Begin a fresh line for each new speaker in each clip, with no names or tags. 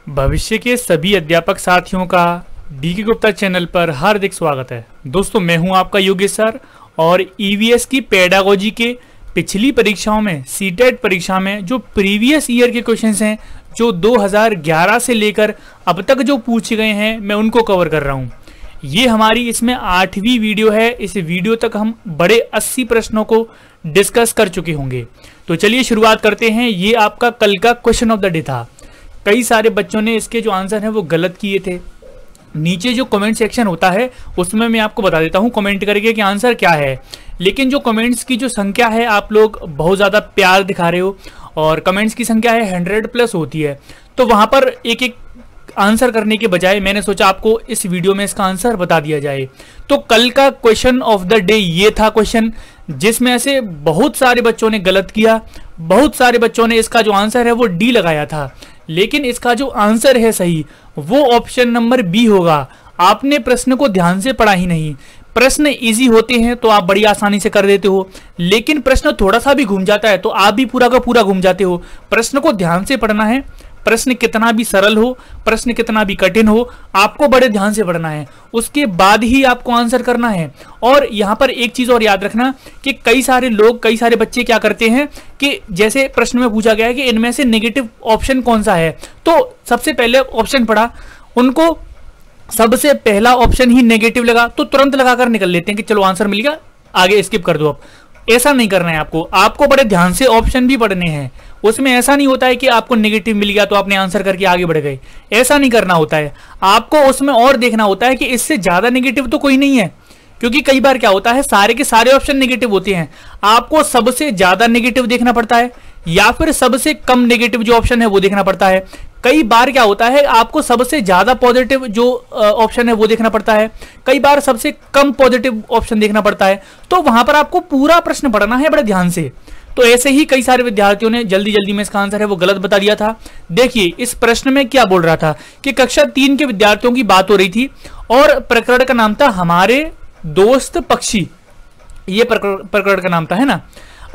भविष्य के सभी अध्यापक साथियों का डीके गुप्ता चैनल पर हार्दिक स्वागत है। दोस्तों, मैं हूं आपका योगेश सर और ईवीएस की पेडागोजी के पिछली परीक्षाओं में सीटेट परीक्षा में जो प्रीवियस ईयर के क्वेश्चंस हैं, जो 2011 से लेकर अब तक जो पूछे गए हैं, मैं उनको कवर कर रहा हूं। ये हमारी इसमें 8वीं वीडियो है। इस वीडियो तक हम बड़े 80 प्रश्नों को डिस्कस कर चुके होंगे। तो चलिए शुरुआत करते हैं। ये आपका कल का क्वेश्चन ऑफ द डे था। कई सारे बच्चों ने इसके जो आंसर हैं वो गलत किए थे। नीचे जो कमेंट सेक्शन होता है उसमें मैं आपको बता देता हूँ कमेंट करके कि आंसर क्या है। लेकिन जो कमेंट्स की जो संख्या है, आप लोग बहुत ज़्यादा प्यार दिखा रहे हो और कमेंट्स की संख्या है 100+ होती है, तो वहाँ पर एक एक आंसर करने के बजाय मैंने सोचा आपको इस वीडियो में इसका आंसर बता दिया जाए। तो कल का क्वेश्चन ऑफ द डे ये था क्वेश्चन, जिसमें से बहुत सारे बच्चों ने गलत किया। बहुत सारे बच्चों ने इसका जो आंसर है वो डी लगाया था, लेकिन इसका जो आंसर है सही वो ऑप्शन नंबर बी होगा। आपने प्रश्न को ध्यान से पढ़ा ही नहीं। प्रश्न इजी होते हैं तो आप बड़ी आसानी से कर देते हो, लेकिन प्रश्न थोड़ा सा भी घूम जाता है तो आप भी पूरा का पूरा घूम जाते हो। प्रश्न को ध्यान से पढ़ना है। प्रश्न कितना भी सरल हो, प्रश्न कितना भी कठिन हो, आपको बड़े ध्यान से पढ़ना है, उसके बाद ही आपको आंसर करना है। और यहाँ पर एक चीज और याद रखना कि कई सारे बच्चे क्या करते हैं कि जैसे प्रश्न में पूछा गया है कि इनमें से नेगेटिव ऑप्शन कौन सा है, तो सबसे पहले ऑप्शन पढ़ा, उनको सबसे पहला ऑप्शन ही नेगेटिव लगा तो तुरंत लगाकर निकल लेते हैं कि चलो आंसर मिल गया, आगे स्किप कर दो। अब ऐसा नहीं करना है आपको बड़े ध्यान से ऑप्शन भी पढ़ने हैं। उसमें ऐसा नहीं होता है कि आपको नेगेटिव मिल गया तो आपने आंसर करके आगे बढ़ गए, ऐसा नहीं करना होता है। आपको उसमें और देखना होता है कि इससे ज्यादा नेगेटिव तो कोई नहीं है, क्योंकि कई बार क्या होता है सारे के सारे ऑप्शन नेगेटिव होते हैं। आपको सबसे ज्यादा नेगेटिव देखना पड़ता है या फिर सबसे कम नेगेटिव जो ऑप्शन है वो देखना पड़ता है। कई बार क्या होता है आपको सबसे ज्यादा पॉजिटिव जो ऑप्शन है वो देखना पड़ता है, कई बार सबसे कम पॉजिटिव ऑप्शन देखना पड़ता है। तो वहां पर आपको पूरा प्रश्न पढ़ना है बड़े ध्यान से। तो ऐसे ही कई सारे विद्यार्थियों ने जल्दी में इसका आंसर है वो गलत बता दिया था। देखिए इस प्रश्न में क्या बोल रहा था कि कक्षा 3 के विद्यार्थियों की बात हो रही थी और प्रकरण का नाम था हमारे दोस्त पक्षी। ये प्रकरण का नाम था, है ना।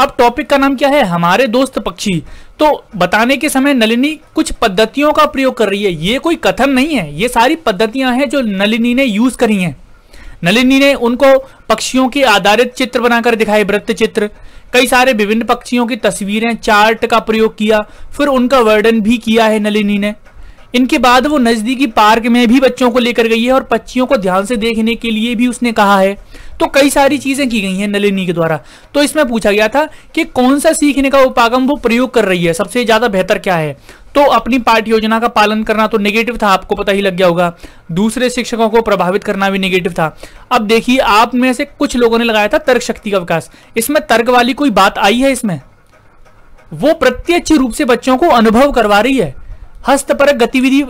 अब टॉपिक का नाम क्या है, हमारे दोस्त पक्षी। तो बताने के समय नलिनी कुछ पद्धतियों का प्रयोग कर रही है। ये कोई कथन नहीं है, ये सारी पद्धतियां हैं जो नलिनी ने यूज करी हैं। नलिनी ने उनको पक्षियों के आधारित चित्र बनाकर दिखाए, वृत्त चित्र, कई सारे विभिन्न पक्षियों की तस्वीरें, चार्ट का प्रयोग किया, फिर उनका वर्णन भी किया है नलिनी ने। इनके बाद वो नजदीकी पार्क में भी बच्चों को लेकर गई है और पक्षियों को ध्यान से देखने के लिए भी उसने कहा है। तो कई सारी चीजें की गई हैं नलिनी के द्वारा। तो इसमें पूछा गया था कि कौन सा सीखने का उपागम वो प्रयोग कर रही है, सबसे ज्यादा बेहतर क्या है। तो अपनी पाठ्य योजना का पालन करना तो नेगेटिव था, आपको पता ही लग गया होगा। दूसरे शिक्षकों को प्रभावित करना भी नेगेटिव था। अब देखिए आप में से कुछ लोगों ने लगाया था तर्क शक्ति का विकास। इसमें तर्क वाली कोई बात आई है? इसमें वो प्रत्यक्ष रूप से बच्चों को अनुभव करवा रही है। हस्तपरक गतिविधि,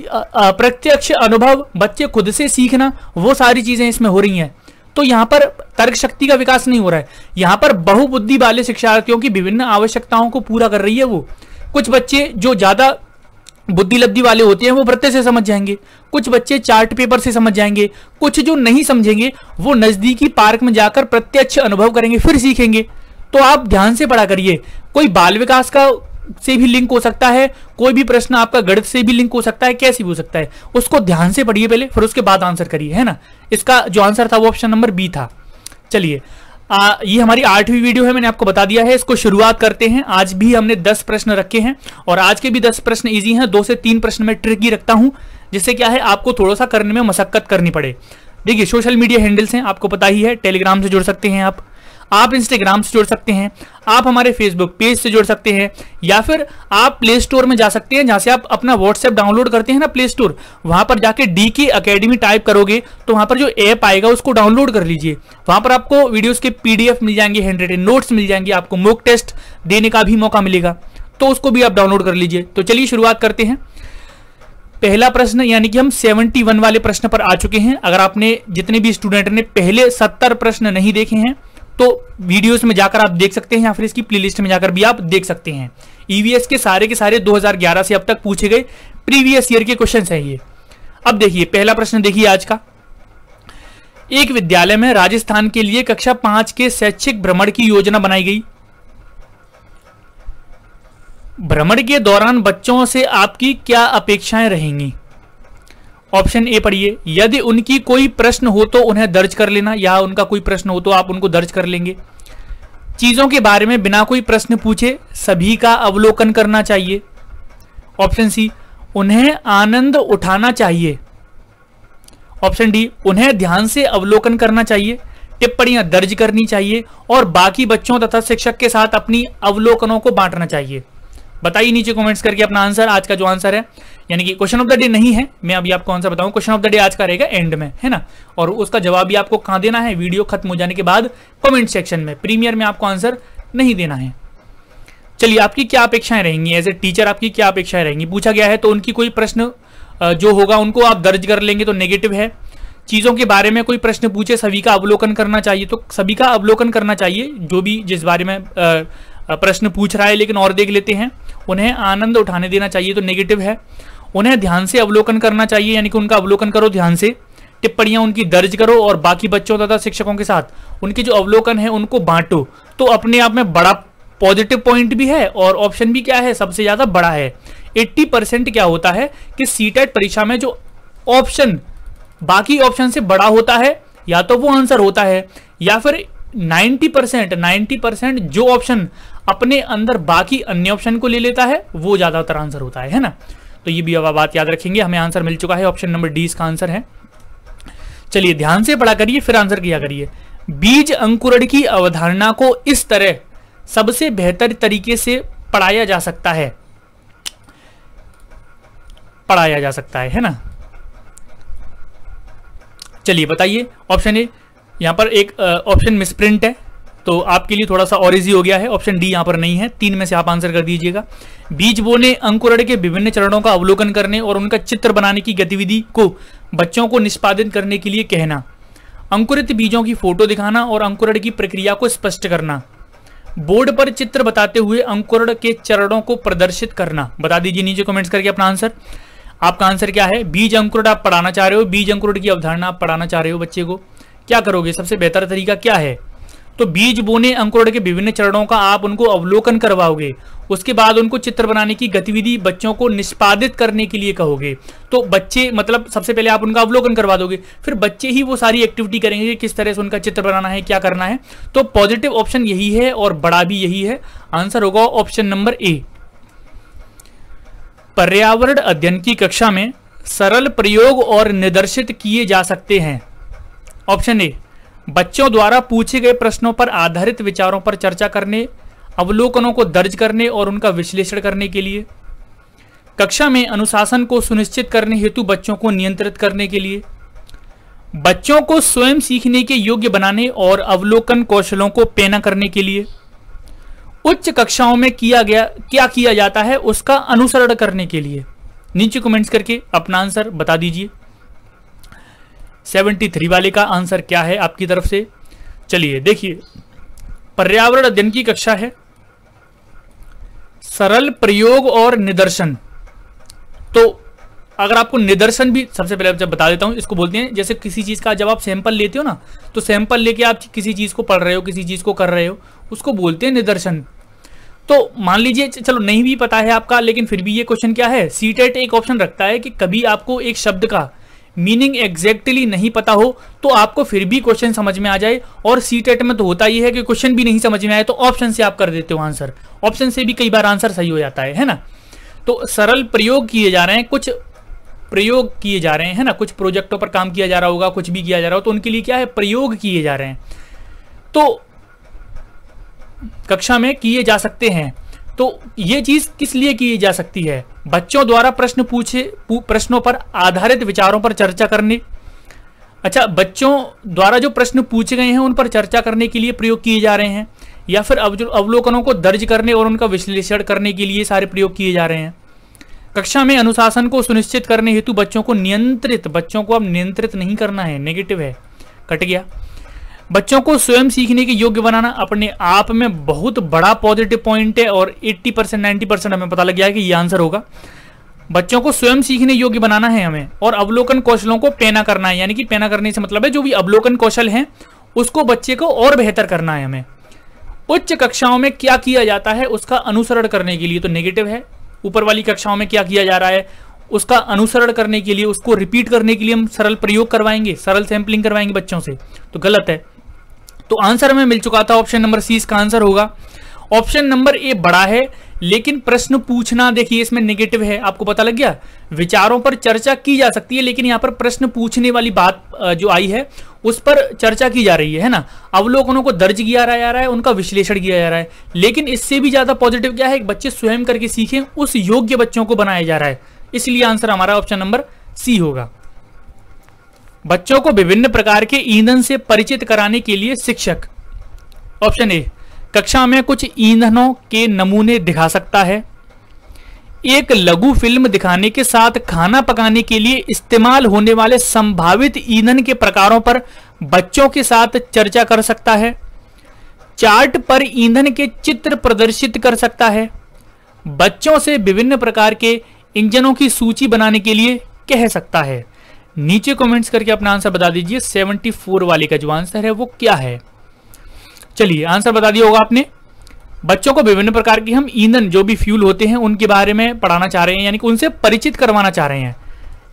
प्रत्यक्ष अनुभव, बच्चे खुद से सीखना, वो सारी चीजें इसमें हो रही हैं। तो यहाँ पर तर्क शक्ति का विकास नहीं हो रहा है। यहाँ पर बहुबुद्धि वाले शिक्षार्थियों की विभिन्न आवश्यकताओं को पूरा कर रही है वो। कुछ बच्चे जो ज्यादा बुद्धि लब्धि वाले होते हैं वो वृत्त से समझ जाएंगे, कुछ बच्चे चार्ट पेपर से समझ जाएंगे, कुछ जो नहीं समझेंगे वो नजदीकी पार्क में जाकर प्रत्यक्ष अनुभव करेंगे, फिर सीखेंगे। तो आप ध्यान से पढ़ा करिए। कोई बाल विकास का से भी लिंक हो सकता है, कोई भी प्रश्न आपका गणित से भी लिंक हो सकता है, कैसे भी हो सकता है, उसको ध्यान से पढ़िए पहले, फिर उसके बाद आंसर करिए, है ना। इसका जो आंसर था वो ऑप्शन नंबर बी था। चलिए ये हमारी 8वीं वीडियो है, मैंने आपको बता दिया है। इसको शुरुआत करते हैं। आज भी हमने 10 प्रश्न रखे हैं और आज के भी 10 प्रश्न इजी हैं। 2 से 3 प्रश्न में ट्रिकी रखता हूं, जिससे क्या है आपको थोड़ा सा करने में मशक्कत करनी पड़े। देखिए सोशल मीडिया हैंडल्स हैं, आपको पता ही है। टेलीग्राम से जुड़ सकते हैं आप इंस्टाग्राम से जुड़ सकते हैं, आप हमारे फेसबुक पेज से जुड़ सकते हैं, या फिर आप प्ले स्टोर में जा सकते हैं, जहां से आप अपना व्हाट्सएप डाउनलोड करते हैं ना, प्ले स्टोर, वहां पर जाके डीके एकेडमी टाइप करोगे तो वहां पर जो ऐप आएगा उसको डाउनलोड कर लीजिए। वहां पर आपको वीडियोस के पीडीएफ मिल जाएंगे, हैंडरिटन नोट्स मिल जाएंगे, आपको मॉक टेस्ट देने का भी मौका मिलेगा, तो उसको भी आप डाउनलोड कर लीजिए। तो चलिए शुरुआत करते हैं। पहला प्रश्न, यानी कि हम 71 वाले प्रश्न पर आ चुके हैं। अगर आपने जितने भी स्टूडेंट ने पहले 70 प्रश्न नहीं देखे हैं तो वीडियोस में जाकर आप देख सकते हैं, या फिर इसकी प्लेलिस्ट में जाकर भी आप देख सकते हैं। ईवीएस के सारे 2011 से अब तक पूछे गए प्रीवियस ईयर के क्वेश्चंस हैं ये। अब देखिए पहला प्रश्न देखिए आज का। एक विद्यालय में राजस्थान के लिए कक्षा 5 के शैक्षिक भ्रमण की योजना बनाई गई। भ्रमण के दौरान बच्चों से आपकी क्या अपेक्षाएं रहेंगी? ऑप्शन ए पढ़िए, यदि उनकी कोई प्रश्न हो तो उन्हें दर्ज कर लेना, या उनका कोई प्रश्न हो तो आप उनको दर्ज कर लेंगे। चीजों के बारे में बिना कोई प्रश्न पूछे सभी का अवलोकन करना चाहिए। ऑप्शन सी, उन्हें आनंद उठाना चाहिए। ऑप्शन डी, उन्हें ध्यान से अवलोकन करना चाहिए, टिप्पणियां दर्ज करनी चाहिए और बाकी बच्चों तथा शिक्षक के साथ अपनी अवलोकनों को बांटना चाहिए। बताइए नीचे कमेंट्स करके अपना आंसर। आज का जो आंसर है, यानी कि क्वेश्चन ऑफ द डे नहीं है, मैं अभी आपको आंसर बताऊं, क्वेश्चन ऑफ द डे आज का रहेगा एंड में, है ना, और उसका जवाब भी आपको कहां देना है, वीडियो खत्म हो जाने के बाद कमेंट सेक्शन में। प्रीमियर में आपको आंसर नहीं देना है। चलिए, आपकी क्या अपेक्षाएं रहेंगी एज ए टीचर, आपकी क्या अपेक्षाएं रहेंगी? पूछा गया है तो उनकी कोई प्रश्न जो होगा उनको आप दर्ज कर लेंगे तो नेगेटिव है। चीजों के बारे में कोई प्रश्न पूछे सभी का अवलोकन करना चाहिए, तो सभी का अवलोकन करना चाहिए जो भी जिस बारे में प्रश्न पूछ रहा है। लेकिन और देख लेते हैं, उन्हें आनंद उठाने देना चाहिए तो नेगेटिव है। उन्हें ध्यान से अवलोकन करना चाहिए, यानी कि उनका अवलोकन करो ध्यान से, टिप्पणियां उनकी दर्ज करो और बाकी बच्चों तथा शिक्षकों के साथ उनके जो अवलोकन है उनको बांटो, तो अपने आप में बड़ा पॉजिटिव पॉइंट भी है और ऑप्शन भी क्या है, सबसे ज्यादा बड़ा है। 80% क्या होता है कि सीटेट परीक्षा में जो ऑप्शन बाकी ऑप्शन से बड़ा होता है या तो वो आंसर होता है, या फिर 90% जो ऑप्शन अपने अंदर बाकी अन्य ऑप्शन को ले लेता है वो ज्यादातर आंसर होता है ना। तो ये भी अब बात याद रखेंगे। हमें आंसर मिल चुका है, ऑप्शन नंबर डी इसका आंसर है। चलिए ध्यान से पढ़ा करिए फिर आंसर किया करिए। बीज अंकुरण की अवधारणा को इस तरह सबसे बेहतर तरीके से पढ़ाया जा सकता है ना। चलिए बताइए, ऑप्शन ए, यहां पर एक ऑप्शन मिसप्रिंट है तो आपके लिए थोड़ा सा और इजी हो गया है। ऑप्शन डी यहां पर नहीं है, 3 में से आप आंसर कर दीजिएगा। बीज बोने अंकुरण के विभिन्न चरणों का अवलोकन करने और उनका चित्र बनाने की गतिविधि को बच्चों को निष्पादित करने के लिए कहना, अंकुरित बीजों की फोटो दिखाना और अंकुरण की प्रक्रिया को स्पष्ट करना, बोर्ड पर चित्र बताते हुए अंकुरण के चरणों को प्रदर्शित करना। बता दीजिए नीचे कमेंट्स करके अपना आंसर। आपका आंसर क्या है? बीज अंकुरण आप पढ़ाना चाह रहे हो, बीज अंकुरण की अवधारणा आप पढ़ाना चाह रहे हो बच्चे को, क्या करोगे? सबसे बेहतर तरीका क्या है? तो बीज बोने अंकुरण के विभिन्न चरणों का आप उनको अवलोकन करवाओगे, उसके बाद उनको चित्र बनाने की गतिविधि बच्चों को निष्पादित करने के लिए कहोगे। तो बच्चे मतलब सबसे पहले आप उनका अवलोकन करवा दोगे, फिर बच्चे ही वो सारी एक्टिविटी करेंगे कि किस तरह से उनका चित्र बनाना है, क्या करना है। तो पॉजिटिव ऑप्शन यही है और बड़ा भी यही है। आंसर होगा ऑप्शन नंबर ए। पर्यावरण अध्ययन की कक्षा में सरल प्रयोग और निदर्शित किए जा सकते हैं। ऑप्शन ए, बच्चों द्वारा पूछे गए प्रश्नों पर आधारित विचारों पर चर्चा करने, अवलोकनों को दर्ज करने और उनका विश्लेषण करने के लिए। कक्षा में अनुशासन को सुनिश्चित करने हेतु बच्चों को नियंत्रित करने के लिए। बच्चों को स्वयं सीखने के योग्य बनाने और अवलोकन कौशलों को पैना करने के लिए। उच्च कक्षाओं में क्या किया जाता है उसका अनुसरण करने के लिए। नीचे कमेंट्स करके अपना आंसर बता दीजिए। 73 वाले का आंसर क्या है आपकी तरफ से? चलिए देखिए, पर्यावरण अध्ययन की कक्षा है, सरल प्रयोग और निदर्शन। तो अगर आपको निदर्शन भी सबसे पहले जब बता देता हूं, इसको बोलते हैं जैसे किसी चीज का जब आप सैंपल लेते हो ना, तो सैंपल लेके आप किसी चीज को पढ़ रहे हो, किसी चीज को कर रहे हो, उसको बोलते हैं निदर्शन। तो मान लीजिए चलो नहीं भी पता है आपका, लेकिन फिर भी ये क्वेश्चन क्या है, सीटेट एक ऑप्शन रखता है कि कभी आपको एक शब्द का मीनिंग एग्जैक्टली नहीं पता हो तो आपको फिर भी क्वेश्चन समझ में आ जाए। और सीटेट में तो होता ही है कि क्वेश्चन भी नहीं समझ में आए तो ऑप्शन से आप कर देते हो आंसर, ऑप्शन से भी कई बार आंसर सही हो जाता है ना। तो सरल प्रयोग किए जा रहे हैं, कुछ प्रयोग किए जा रहे हैं, है ना, कुछ प्रोजेक्टों पर काम किया जा रहा होगा, कुछ भी किया जा रहा हो, तो उनके लिए क्या है, प्रयोग किए जा रहे हैं, तो कक्षा में किए जा सकते हैं। तो ये चीज किस लिए की जा सकती है? बच्चों द्वारा प्रश्नों पर आधारित विचारों पर चर्चा करने। अच्छा, बच्चों द्वारा जो प्रश्न पूछे गए हैं उन पर चर्चा करने के लिए प्रयोग किए जा रहे हैं, या फिर अवलोकनों को दर्ज करने और उनका विश्लेषण करने के लिए सारे प्रयोग किए जा रहे हैं। कक्षा में अनुशासन को सुनिश्चित करने हेतु बच्चों को अब नियंत्रित नहीं करना है, नेगेटिव है, कट गया। बच्चों को स्वयं सीखने के योग्य बनाना अपने आप में बहुत बड़ा पॉजिटिव पॉइंट है और 80% 90% हमें पता लग गया है कि ये आंसर होगा। बच्चों को स्वयं सीखने योग्य बनाना है हमें, और अवलोकन कौशलों को पैना करना है, यानी कि पैना करने से मतलब है जो भी अवलोकन कौशल हैं उसको बच्चे को और बेहतर करना है हमें। उच्च कक्षाओं में क्या किया जाता है उसका अनुसरण करने के लिए, तो नेगेटिव है। ऊपर वाली कक्षाओं में क्या किया जा रहा है उसका अनुसरण करने के लिए, उसको रिपीट करने के लिए हम सरल प्रयोग करवाएंगे, सरल सैंपलिंग करवाएंगे बच्चों से, तो गलत है। तो आंसर हमें मिल चुका था, ऑप्शन नंबर सी इसका आंसर होगा। ऑप्शन नंबर ए बड़ा है लेकिन प्रश्न पूछना, देखिए इसमें नेगेटिव है, आपको पता लग गया। विचारों पर चर्चा की जा सकती है लेकिन यहाँ पर प्रश्न पूछने वाली बात जो आई है उस पर चर्चा की जा रही है ना। अवलोकनों को दर्ज किया जा रहा है, उनका विश्लेषण किया जा रहा है, लेकिन इससे भी ज्यादा पॉजिटिव क्या है, बच्चे स्वयं करके सीखें, उस योग्य बच्चों को बनाया जा रहा है, इसलिए आंसर हमारा ऑप्शन नंबर सी होगा। बच्चों को विभिन्न प्रकार के ईंधन से परिचित कराने के लिए शिक्षक, ऑप्शन ए, कक्षा में कुछ ईंधनों के नमूने दिखा सकता है। एक लघु फिल्म दिखाने के साथ खाना पकाने के लिए इस्तेमाल होने वाले संभावित ईंधन के प्रकारों पर बच्चों के साथ चर्चा कर सकता है। चार्ट पर ईंधन के चित्र प्रदर्शित कर सकता है। बच्चों से विभिन्न प्रकार के इंजनों की सूची बनाने के लिए कह सकता है। नीचे कमेंट्स करके अपना आंसर बता दीजिए 74 वाले का जो आंसर है वो क्या है। चलिए आंसर बता दिया होगा आपने। बच्चों को विभिन्न प्रकार के हम ईंधन जो भी फ्यूल होते हैं उनके बारे में पढ़ाना चाह रहे हैं, यानी कि उनसे परिचित करवाना चाह रहे हैं।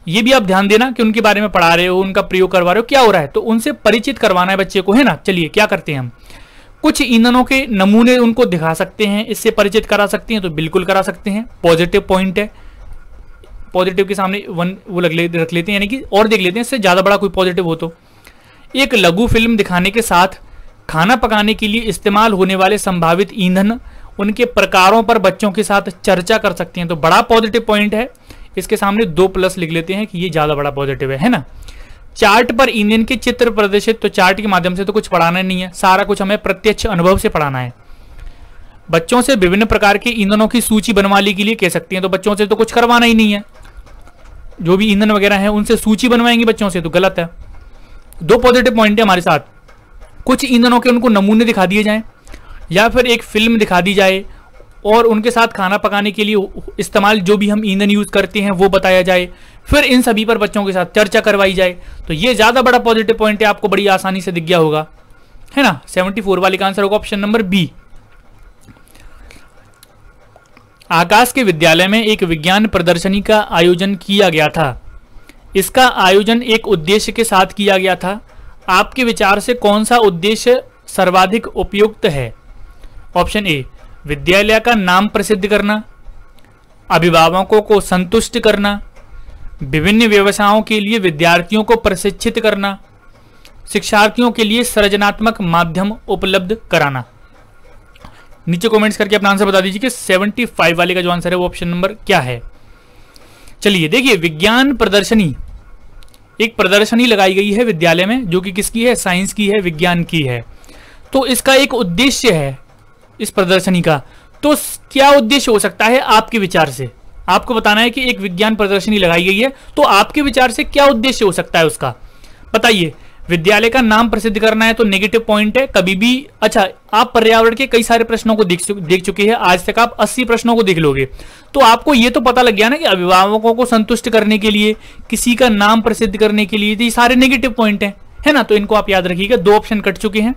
ये भी आप ध्यान देना कि उनके बारे में पढ़ा रहे हो, उनका प्रयोग करवा रहे हो, क्या हो रहा है, तो उनसे परिचित करवाना है बच्चे को, है ना। चलिए क्या करते हैं हम, कुछ ईंधनों के नमूने उनको दिखा सकते हैं, इससे परिचित करा सकते हैं, तो बिल्कुल करा सकते हैं, पॉजिटिव पॉइंट है। पॉजिटिव के सामने वन वो रख लेते हैं, यानी कि और देख लेते हैं इससे ज्यादा बड़ा कोई पॉजिटिव हो तो। एक लघु फिल्म दिखाने के साथ खाना पकाने के लिए इस्तेमाल होने वाले संभावित ईंधन, उनके प्रकारों पर बच्चों के साथ चर्चा कर सकते हैं, तो बड़ा पॉजिटिव पॉइंट है। इसके सामने 2+ लिख लेते हैं कि ये ज्यादा बड़ा पॉजिटिव है ना। चार्ट पर ईंधन के चित्र प्रदर्शित, तो चार्ट के माध्यम से तो कुछ पढ़ाना नहीं है, सारा कुछ हमें प्रत्यक्ष अनुभव से पढ़ाना है। बच्चों से विभिन्न प्रकार के ईंधनों की सूची बनवाने के लिए कह सकते हैं, तो बच्चों से तो कुछ करवाना ही नहीं है, जो भी ईंधन वगैरह है उनसे सूची बनवाएंगे बच्चों से, तो गलत है। 2 पॉजिटिव पॉइंट है हमारे साथ। कुछ ईंधनों के उनको नमूने दिखा दिए जाएं या फिर एक फिल्म दिखा दी जाए और उनके साथ खाना पकाने के लिए इस्तेमाल जो भी हम ईंधन यूज करते हैं वो बताया जाए, फिर इन सभी पर बच्चों के साथ चर्चा करवाई जाए, तो ये ज्यादा बड़ा पॉजिटिव पॉइंट है, आपको बड़ी आसानी से दिख गया होगा, है ना। 74 वाले का आंसर होगा ऑप्शन नंबर बी। आकाश के विद्यालय में एक विज्ञान प्रदर्शनी का आयोजन किया गया था। इसका आयोजन एक उद्देश्य के साथ किया गया था। आपके विचार से कौन सा उद्देश्य सर्वाधिक उपयुक्त है। ऑप्शन ए, विद्यालय का नाम प्रसिद्ध करना, अभिभावकों को संतुष्ट करना, विभिन्न व्यवसायों के लिए विद्यार्थियों को प्रशिक्षित करना, शिक्षार्थियों के लिए सृजनात्मक माध्यम उपलब्ध कराना। नीचे कमेंट्स करके अपना आंसर बता दीजिए कि 75 वाले का जो आंसर है वो ऑप्शन नंबर क्या है। चलिए देखिए, विज्ञान प्रदर्शनी, एक प्रदर्शनी लगाई गई है विद्यालय में जो कि किसकी है, साइंस की है, विज्ञान की है। तो इसका एक उद्देश्य है इस प्रदर्शनी का, तो क्या उद्देश्य हो सकता है आपके विचार से। आपको बताना है कि एक विज्ञान प्रदर्शनी लगाई गई है, तो आपके विचार से क्या उद्देश्य हो सकता है उसका, बताइए। विद्यालय का नाम प्रसिद्ध करना है तो नेगेटिव पॉइंट है, कभी भी। अच्छा, आप पर्यावरण के कई सारे प्रश्नों को देख चुके हैं, आज तक आप 80 प्रश्नों को देख लोगे, तो आपको ये तो पता लग गया ना कि अभिभावकों को संतुष्ट करने के लिए, किसी का नाम प्रसिद्ध करने के लिए, तो ये सारे नेगेटिव पॉइंट है ना। तो इनको आप याद रखिएगा, 2 ऑप्शन कट चुके हैं।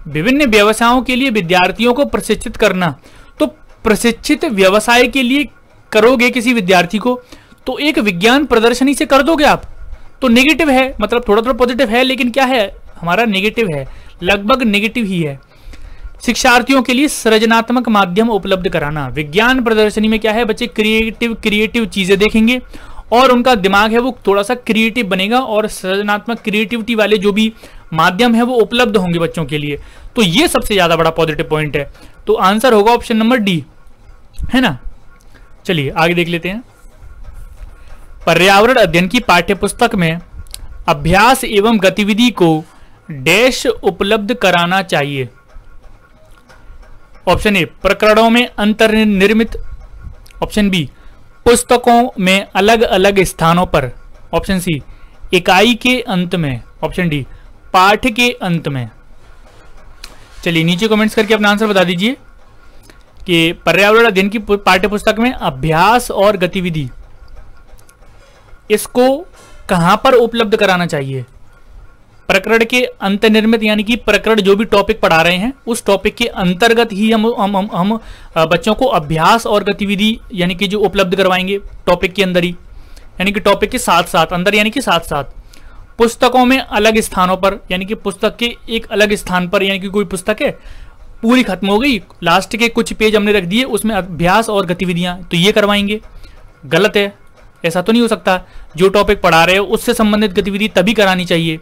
विभिन्न व्यवसायों के लिए विद्यार्थियों को प्रशिक्षित करना, तो प्रशिक्षित व्यवसाय के लिए करोगे किसी विद्यार्थी को, तो एक विज्ञान प्रदर्शनी से कर दोगे आप, तो नेगेटिव है, मतलब थोड़ा थोड़ा पॉजिटिव है, लेकिन क्या है हमारा नेगेटिव है, लगभग नेगेटिव ही है। शिक्षार्थियों के लिए सृजनात्मक माध्यम उपलब्ध कराना, विज्ञान प्रदर्शनी में क्या है, बच्चे क्रिएटिव चीजें देखेंगे और उनका दिमाग है वो थोड़ा सा क्रिएटिव बनेगा और सृजनात्मक क्रिएटिविटी वाले जो भी माध्यम है वो उपलब्ध होंगे बच्चों के लिए, तो ये सबसे ज्यादा बड़ा पॉजिटिव पॉइंट है। तो आंसर होगा ऑप्शन नंबर डी, है ना। चलिए आगे देख लेते हैं। पर्यावरण अध्ययन की पाठ्यपुस्तक में अभ्यास एवं गतिविधि को डैश उपलब्ध कराना चाहिए। ऑप्शन ए, प्रकरणों में अंतर्निर्मित। ऑप्शन बी, पुस्तकों में अलग अलग स्थानों पर। ऑप्शन सी, इकाई के अंत में। ऑप्शन डी, पाठ के अंत में। चलिए नीचे कमेंट्स करके अपना आंसर बता दीजिए कि पर्यावरण अध्ययन की पाठ्यपुस्तक में अभ्यास और गतिविधि, इसको कहां पर उपलब्ध कराना चाहिए। प्रकरण के अंतर्निर्मित यानी कि प्रकरण जो भी टॉपिक पढ़ा रहे हैं उस टॉपिक के अंतर्गत ही हम बच्चों को अभ्यास और गतिविधि यानी कि जो उपलब्ध करवाएंगे टॉपिक के अंदर ही, यानी कि टॉपिक के साथ साथ, अंदर यानी कि साथ साथ। पुस्तकों में अलग स्थानों पर, यानी कि पुस्तक के एक अलग स्थान पर, यानी कि कोई पुस्तक है पूरी खत्म हो गई, लास्ट के कुछ पेज हमने रख दिए, उसमें अभ्यास और गतिविधियां, तो ये करवाएंगे। गलत है, ऐसा तो नहीं हो सकता। जो टॉपिक पढ़ा रहे हो उससे संबंधित गतिविधि तभी करानी चाहिए।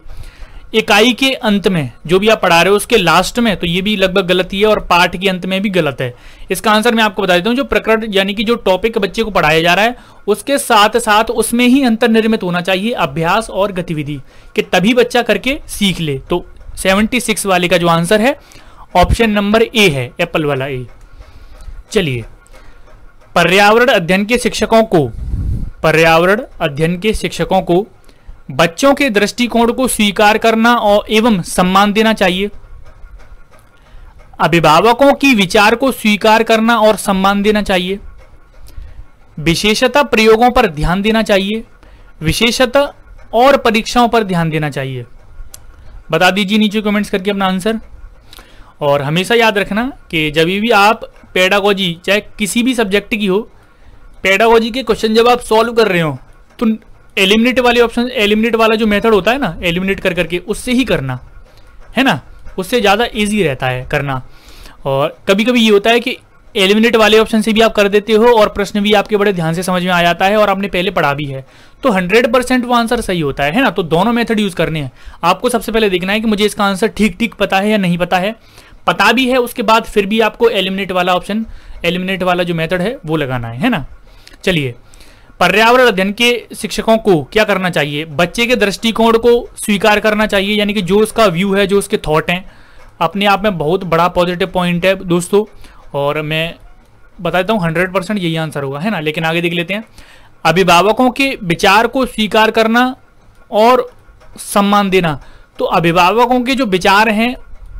इकाई के अंत में जो भी आप पढ़ा रहे हो उसके लास्ट में, तो ये भी लगभग गलत ही है, और पाठ के अंत में भी गलत है। इसका आंसर मैं आपको बता देता हूँ, जो प्रकरण यानी कि जो टॉपिक बच्चे को पढ़ाया जा रहा है उसके साथ साथ उसमें ही अंतर्निर्मित होना चाहिए अभ्यास और गतिविधि, कि तभी बच्चा करके सीख ले। तो 76 वाले का जो आंसर है ऑप्शन नंबर ए है, एप्पल वाला ए। चलिए, पर्यावरण अध्ययन के शिक्षकों को बच्चों के दृष्टिकोण को स्वीकार करना और एवं सम्मान देना चाहिए। अभिभावकों की विचार को स्वीकार करना और सम्मान देना चाहिए। विशेषतः प्रयोगों पर ध्यान देना चाहिए। विशेषतः और परीक्षाओं पर ध्यान देना चाहिए। बता दीजिए नीचे कमेंट्स करके अपना आंसर। और हमेशा याद रखना कि जब भी आप पेडागोजी चाहे किसी भी सब्जेक्ट की हो, पेडागोजी के क्वेश्चन जब आप सॉल्व कर रहे हो तो एलिमिनेट वाले ऑप्शन, एलिमिनेट वाला जो मेथड होता है ना, एलिमिनेट कर करके उससे ही करना है ना, उससे ज़्यादा इजी रहता है करना। और कभी कभी ये होता है कि एलिमिनेट वाले ऑप्शन से भी आप कर देते हो और प्रश्न भी आपके बड़े ध्यान से समझ में आ जाता है और आपने पहले पढ़ा भी है, तो 100% वो आंसर सही होता है ना। तो दोनों मेथड यूज करने हैं आपको। सबसे पहले देखना है कि मुझे इसका आंसर ठीक ठीक पता है या नहीं पता है। पता भी है उसके बाद फिर भी आपको एलिमिनेट वाला ऑप्शन, एलिमिनेट वाला जो मेथड है वो लगाना है ना। चलिए, पर्यावरण अध्ययन के शिक्षकों को क्या करना चाहिए? बच्चे के दृष्टिकोण को स्वीकार करना चाहिए, यानी कि जो उसका व्यू है, जो उसके थॉट हैं, अपने आप में बहुत बड़ा पॉजिटिव पॉइंट है दोस्तों। और मैं बता देता हूँ 100% यही आंसर होगा, है ना। लेकिन आगे देख लेते हैं। अभिभावकों के विचार को स्वीकार करना और सम्मान देना। तो अभिभावकों के जो विचार हैं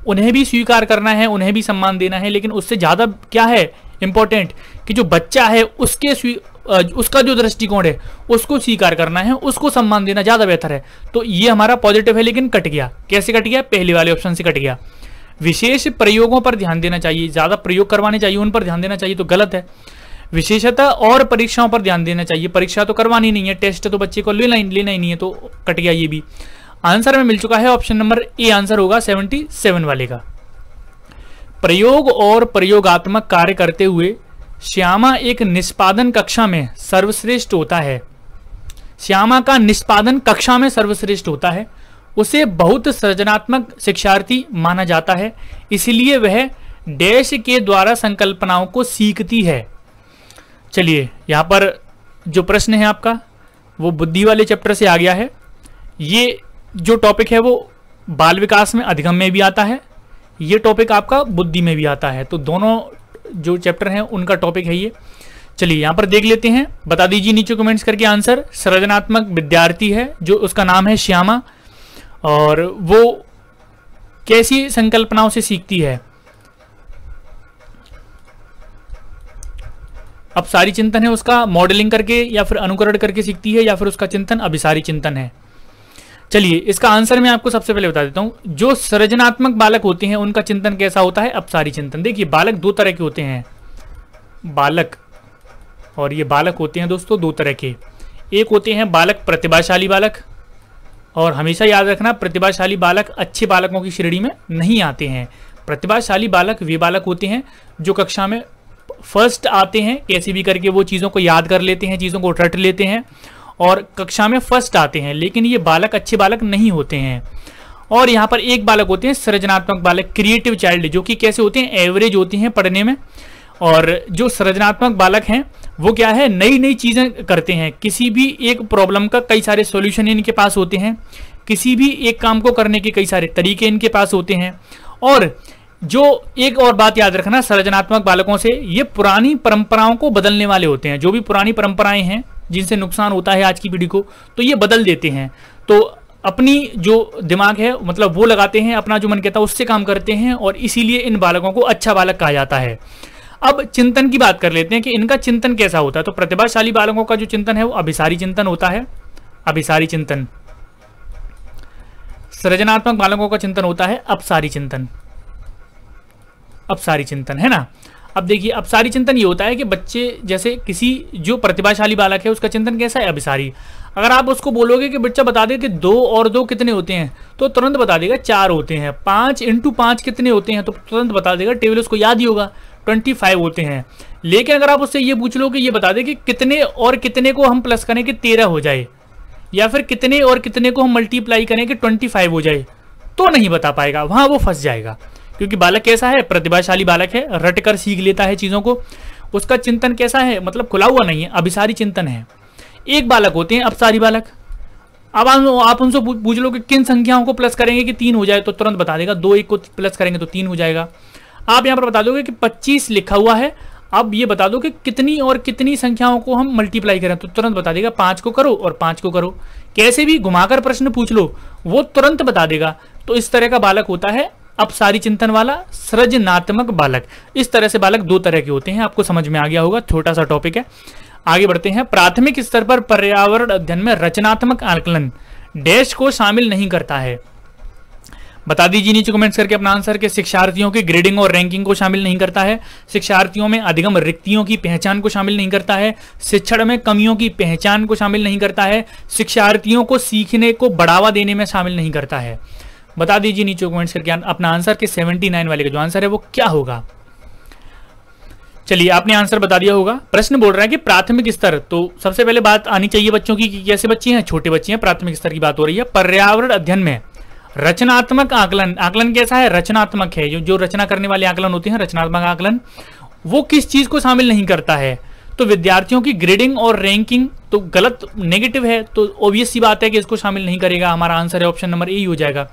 उन्हें भी स्वीकार करना है, उन्हें भी सम्मान देना है, लेकिन उससे ज़्यादा क्या है इंपॉर्टेंट कि जो बच्चा है उसका जो दृष्टिकोण है उसको स्वीकार करना है, उसको सम्मान देना ज़्यादा बेहतर है। तो ये हमारा पॉजिटिव है, लेकिन कट गया। कैसे कट गया? पहले वाले ऑप्शन से कट गया। विशेष प्रयोगों पर ध्यान देना चाहिए, ज़्यादा प्रयोग करवाने चाहिए, उन पर ध्यान देना चाहिए, तो गलत है। विशेषतः और परीक्षाओं पर ध्यान देना चाहिए, परीक्षा तो करवानी नहीं है, टेस्ट तो बच्चे को लेना ही नहीं है, तो कट गया ये भी। आंसर में मिल चुका है ऑप्शन नंबर ए, आंसर होगा 77 वाले का। प्रयोग और प्रयोगात्मक कार्य करते हुए श्यामा एक निष्पादन कक्षा में सर्वश्रेष्ठ होता है। श्यामा का निष्पादन कक्षा में सर्वश्रेष्ठ होता है। उसे बहुत सृजनात्मक शिक्षार्थी माना जाता है, इसलिए वह डैश के द्वारा संकल्पनाओं को सीखती है। चलिए, यहाँ पर जो प्रश्न है आपका वो बुद्धि वाले चैप्टर से आ गया है। ये जो टॉपिक है वो बाल विकास में अधिगम में भी आता है, ये टॉपिक आपका बुद्धि में भी आता है, तो दोनों जो चैप्टर हैं उनका टॉपिक है ये। चलिए यहाँ पर देख लेते हैं, बता दीजिए नीचे कमेंट्स करके आंसर। सृजनात्मक विद्यार्थी है जो उसका नाम है श्यामा, और वो कैसी संकल्पनाओं से सीखती है? अब सारी चिंतन है उसका मॉडलिंग करके या फिर अनुकरण करके सीखती है, या फिर उसका चिंतन अभिसारी चिंतन है। चलिए, इसका आंसर मैं आपको सबसे पहले बता देता हूं। जो सृजनात्मक बालक होते हैं उनका चिंतन कैसा होता है? अपसारी चिंतन। देखिए, बालक दो तरह के होते हैं, बालक, और ये बालक होते हैं दोस्तों दो तरह के। एक होते हैं बालक प्रतिभाशाली बालक, और हमेशा याद रखना प्रतिभाशाली बालक अच्छे बालकों की श्रेणी में नहीं आते हैं। प्रतिभाशाली बालक वे बालक होते हैं जो कक्षा में फर्स्ट आते हैं, कैसे भी करके वो चीज़ों को याद कर लेते हैं, चीज़ों को रट लेते हैं और कक्षा में फर्स्ट आते हैं, लेकिन ये बालक अच्छे बालक नहीं होते हैं। और यहाँ पर एक बालक होते हैं सृजनात्मक बालक, क्रिएटिव चाइल्ड, जो कि कैसे होते हैं? एवरेज होते हैं पढ़ने में। और जो सृजनात्मक बालक हैं वो क्या है? नई नई चीज़ें करते हैं। किसी भी एक प्रॉब्लम का कई सारे सॉल्यूशन इनके पास होते हैं, किसी भी एक काम को करने के कई सारे तरीके इनके पास होते हैं। और जो एक और बात याद रखना, सृजनात्मक बालकों से ये पुरानी परंपराओं को बदलने वाले होते हैं। जो भी पुरानी परंपराएं हैं जिनसे नुकसान होता है आज की पीढ़ी को, तो ये बदल देते हैं। तो अपनी जो दिमाग है मतलब वो लगाते हैं, अपना जो मन कहता है उससे काम करते हैं, और इसीलिए इन बालकों को अच्छा बालक कहा जाता है। अब चिंतन की बात कर लेते हैं कि इनका चिंतन कैसा होता है। तो प्रतिभाशाली बालकों का जो चिंतन है वो अभिसारी चिंतन होता है। अभिसारी चिंतन। सृजनात्मक बालकों का चिंतन होता है अपसारी चिंतन। अपसारी चिंतन है ना। अब देखिए अपसारी चिंतन ये होता है कि बच्चे जैसे किसी जो प्रतिभाशाली बालक है उसका चिंतन कैसा है, अभिसारी। अगर आप उसको बोलोगे कि बच्चा बता दे कि 2 और 2 कितने होते हैं, तो तुरंत बता देगा 4 होते हैं। 5 × 5 कितने होते हैं, तो तुरंत बता देगा, टेबल उसको याद ही होगा, 25 होते हैं। लेकिन अगर आप उससे ये पूछ लो कि ये बता दे कि कितने और कितने को हम प्लस करें कि 13 हो जाए, या फिर कितने और कितने को हम मल्टीप्लाई करें कि 25 हो जाए, तो नहीं बता पाएगा, वहां वो फंस जाएगा। क्योंकि बालक कैसा है, प्रतिभाशाली बालक है, रट कर सीख लेता है चीजों को। उसका चिंतन कैसा है, मतलब खुला हुआ नहीं है, अभिसारी चिंतन है। एक बालक होते हैं अपसारी बालक। अब आप उनसे पूछ लो कि किन संख्याओं को प्लस करेंगे कि 3 हो जाए, तो तुरंत बता देगा 2 1 को प्लस करेंगे तो 3 हो जाएगा। आप यहाँ पर बता दोगे कि 25 लिखा हुआ है, अब ये बता दो कि कितनी और कितनी संख्याओं को हम मल्टीप्लाई करें, तो तुरंत बता देगा 5 को करो और 5 को करो। कैसे भी घुमाकर प्रश्न पूछ लो वो तुरंत बता देगा। तो इस तरह का बालक होता है अपसारी चिंतन वाला सृजनात्मक बालक। इस तरह से बालक 2 तरह के होते हैं, आपको समझ में आ गया होगा, छोटा सा टॉपिक है। आगे बढ़ते हैं। प्राथमिक स्तर पर पर्यावरण अध्ययन में रचनात्मक आकलन डैश को शामिल नहीं करता है। बता दीजिए नीचे कमेंट्स करके अपना आंसर के शिक्षार्थियों की ग्रेडिंग और रैंकिंग को शामिल नहीं करता है, शिक्षार्थियों में अधिगम रिक्तियों की पहचान को शामिल नहीं करता है, शिक्षण में कमियों की पहचान को शामिल नहीं करता है, शिक्षार्थियों को सीखने को बढ़ावा देने में शामिल नहीं करता है। बता दीजिए नीचे कमेंट्स करके अपना आंसर के 79 वाले का जो आंसर है वो क्या होगा। चलिए आपने आंसर बता दिया होगा। प्रश्न बोल रहा है कि प्राथमिक स्तर, तो सबसे पहले बात आनी चाहिए बच्चों की कि कैसे बच्चे हैं, छोटे बच्चे हैं, प्राथमिक स्तर की बात हो रही है। पर्यावरण अध्ययन में रचनात्मक आकलन, आकलन कैसा है, रचनात्मक है। जो रचना करने वाले आकलन होते हैं, रचनात्मक आकलन, वो किस चीज को शामिल नहीं करता है, तो विद्यार्थियों की ग्रेडिंग और रैंकिंग तो गलत, नेगेटिव है, तो ऑब्वियस सी बात है कि इसको शामिल नहीं करेगा। हमारा आंसर है ऑप्शन नंबर ए ही हो जाएगा।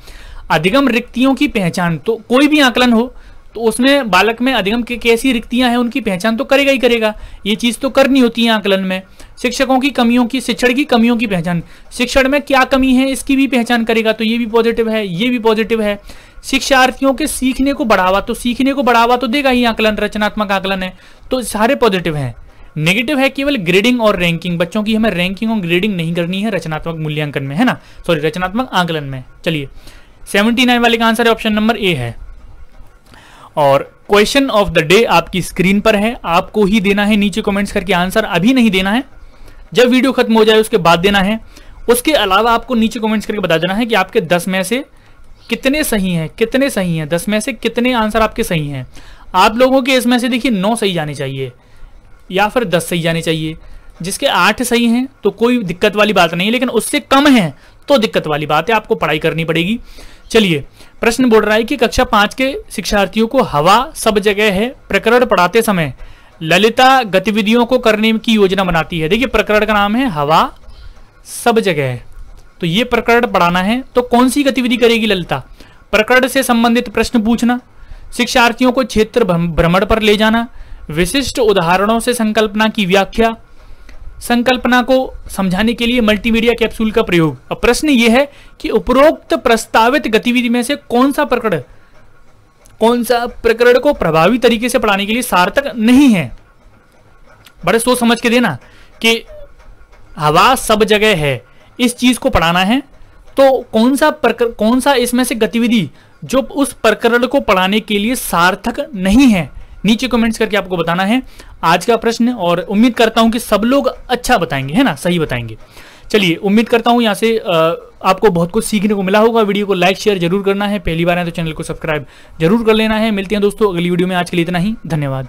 अधिगम रिक्तियों की पहचान, तो कोई भी आकलन हो तो उसमें बालक में अधिगम की कैसी रिक्तियां हैं उनकी पहचान तो करेगा ही करेगा, ये चीज तो करनी होती है आकलन में। शिक्षकों की कमियों की, शिक्षण की कमियों की पहचान, शिक्षण में क्या कमी है इसकी भी पहचान करेगा, तो ये भी पॉजिटिव है, ये भी पॉजिटिव है। शिक्षार्थियों के सीखने को बढ़ावा, तो सीखने को बढ़ावा तो देगा ही आकलन, रचनात्मक आकलन है, तो सारे पॉजिटिव हैं। नेगेटिव है केवल ग्रेडिंग और रैंकिंग, बच्चों की हमें रैंकिंग और ग्रेडिंग नहीं करनी है रचनात्मक मूल्यांकन में, है ना, सॉरी रचनात्मक आकलन में। चलिए 79 वाले का आंसर ऑप्शन नंबर ए है। और क्वेश्चन ऑफ द डे आपकी स्क्रीन पर है, आपको ही देना है नीचे कमेंट्स करके आंसर, अभी नहीं देना है, जब वीडियो खत्म हो जाए उसके बाद देना है। उसके अलावा आपको नीचे कमेंट्स करके बता देना है कि आपके 10 में से कितने सही हैं, कितने सही हैं, 10 में से कितने आंसर आपके सही हैं। आप लोगों के इसमें से देखिए 9 सही जाने चाहिए या फिर 10 सही जाने चाहिए। जिसके 8 सही हैं तो कोई दिक्कत वाली बात नहीं है, लेकिन उससे कम है तो दिक्कत वाली बात है, आपको पढ़ाई करनी पड़ेगी। चलिए प्रश्न बोल रहा है कि कक्षा 5 के शिक्षार्थियों को हवा सब जगह है प्रकरण पढ़ाते समय ललिता गतिविधियों को करने की योजना बनाती है। देखिए प्रकरण का नाम है हवा सब जगह है, तो ये प्रकरण पढ़ाना है, तो कौन सी गतिविधि करेगी ललिता, प्रकरण से संबंधित प्रश्न पूछना, शिक्षार्थियों को क्षेत्र भ्रमण पर ले जाना, विशिष्ट उदाहरणों से संकल्पना की व्याख्या, संकल्पना को समझाने के लिए मल्टीमीडिया कैप्सूल का प्रयोग। अब प्रश्न यह है कि उपरोक्त प्रस्तावित गतिविधि में से कौन सा प्रकरण को प्रभावी तरीके से पढ़ाने के लिए सार्थक नहीं है। बड़े सोच समझ के देना कि हवा सब जगह है, इस चीज को पढ़ाना है, तो कौन सा इसमें से गतिविधि जो उस प्रकरण को पढ़ाने के लिए सार्थक नहीं है, नीचे कमेंट्स करके आपको बताना है आज का प्रश्न। और उम्मीद करता हूं कि सब लोग अच्छा बताएंगे, है ना, सही बताएंगे। चलिए उम्मीद करता हूं यहाँ से आपको बहुत कुछ सीखने को मिला होगा। वीडियो को लाइक शेयर जरूर करना है, पहली बार है तो चैनल को सब्सक्राइब जरूर कर लेना है। मिलते हैं दोस्तों अगली वीडियो में, आज के लिए इतना ही, धन्यवाद।